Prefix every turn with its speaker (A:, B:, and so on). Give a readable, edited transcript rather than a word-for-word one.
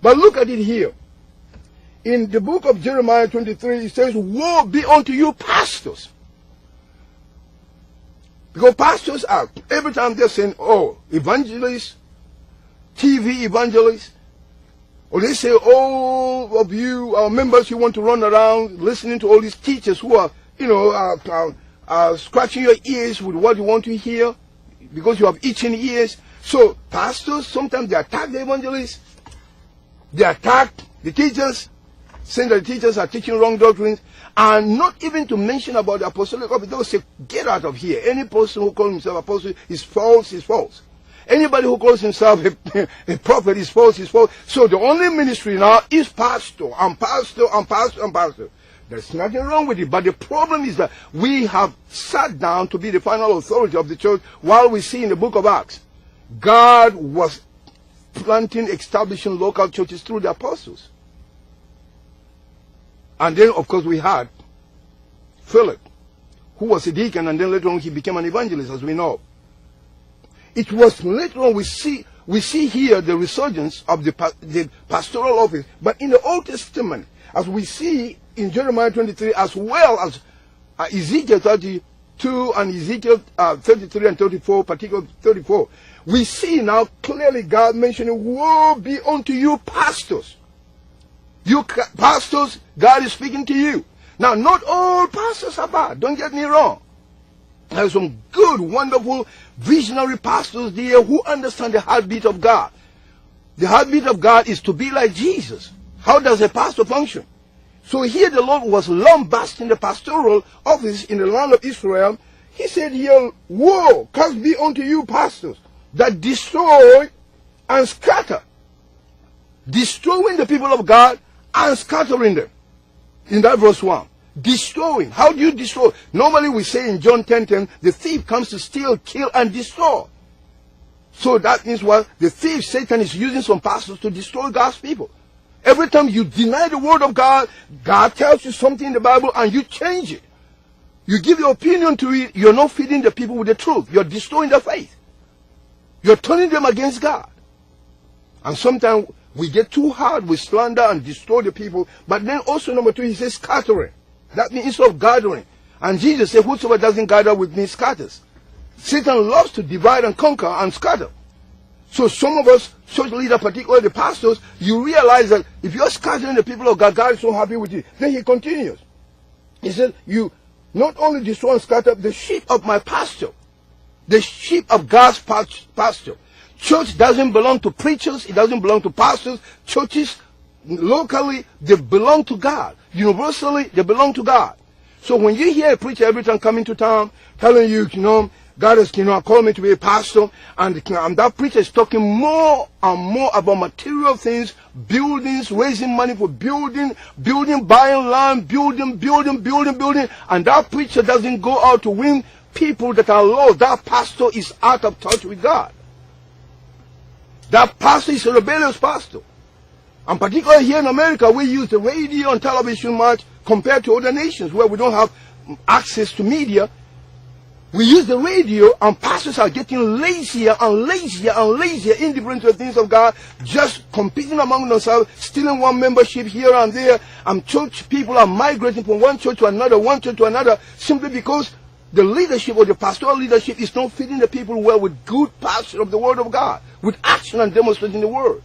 A: But look at it here. In the book of Jeremiah 23, it says, woe be unto you pastors. Because pastors are, every time they're saying, oh, evangelists, TV evangelists, or they say, all of you, our members, you want to run around listening to all these teachers who are, scratching your ears with what you want to hear because you have itching ears. So pastors, sometimes they attack the evangelists, they attack the teachers, saying that the teachers are teaching wrong doctrines, and not even to mention about the apostolic office. They'll say, get out of here. Any person who calls himself apostle is false, is false. Anybody who calls himself a prophet is false, is false. So the only ministry now is pastor, and pastor, and pastor, and pastor. There's nothing wrong with it. But the problem is that we have sat down to be the final authority of the church, while we see in the book of Acts, God was planting, establishing local churches through the apostles. And then, of course, we had Philip, who was a deacon, and then later on he became an evangelist, as we know. It was later on we see here the resurgence of the pastoral office. But in the Old Testament, as we see in Jeremiah 23, as well as Ezekiel 32 and Ezekiel 33 and 34, particularly 34, we see now clearly God mentioning, woe be unto you pastors. You pastors, God is speaking to you. Now, not all pastors are bad. Don't get me wrong. There are some good, wonderful, visionary pastors there who understand the heartbeat of God. The heartbeat of God is to be like Jesus. How does a pastor function? So here the Lord was lambasting the pastoral office in the land of Israel. He said here, woe, curse be unto you pastors that destroy and scatter. Destroying the people of God and scattering them. In that verse 1. Destroying. How do you destroy? Normally we say in John 10:10, the thief comes to steal, kill, and destroy. So that means what? The thief, Satan, is using some pastors to destroy God's people. Every time you deny the word of God, God tells you something in the Bible and you change it. You give your opinion to it, you're not feeding the people with the truth. You're destroying their faith. You're turning them against God. And sometimes we get too hard with slander and destroy the people. But then also number 2, he says scattering. That means instead of gathering. And Jesus said, whosoever doesn't gather with me scatters. Satan loves to divide and conquer and scatter. So some of us, church leaders, particularly the pastors, you realize that if you're scattering the people of God, God is so happy with you. Then he continues. He said, you not only destroy and scatter the sheep of my pasture, the sheep of God's pasture. Church doesn't belong to preachers. It doesn't belong to pastors. Churches, locally, they belong to God. Universally, they belong to God. So when you hear a preacher every time coming to town, telling you, God has, called me to be a pastor, and that preacher is talking more and more about material things, buildings, raising money for building, buying land, building, and that preacher doesn't go out to win people that are lost. That pastor is out of touch with God. That pastor is a rebellious pastor. And particularly here in America, we use the radio and television much compared to other nations where we don't have access to media. We use the radio, and pastors are getting lazier and lazier and lazier, indifferent to the things of God, just competing among themselves, stealing one membership here and there, and church people are migrating from one church to another, simply because the leadership or the pastoral leadership is not feeding the people well with good passion of the word of God, with action and demonstrating the word.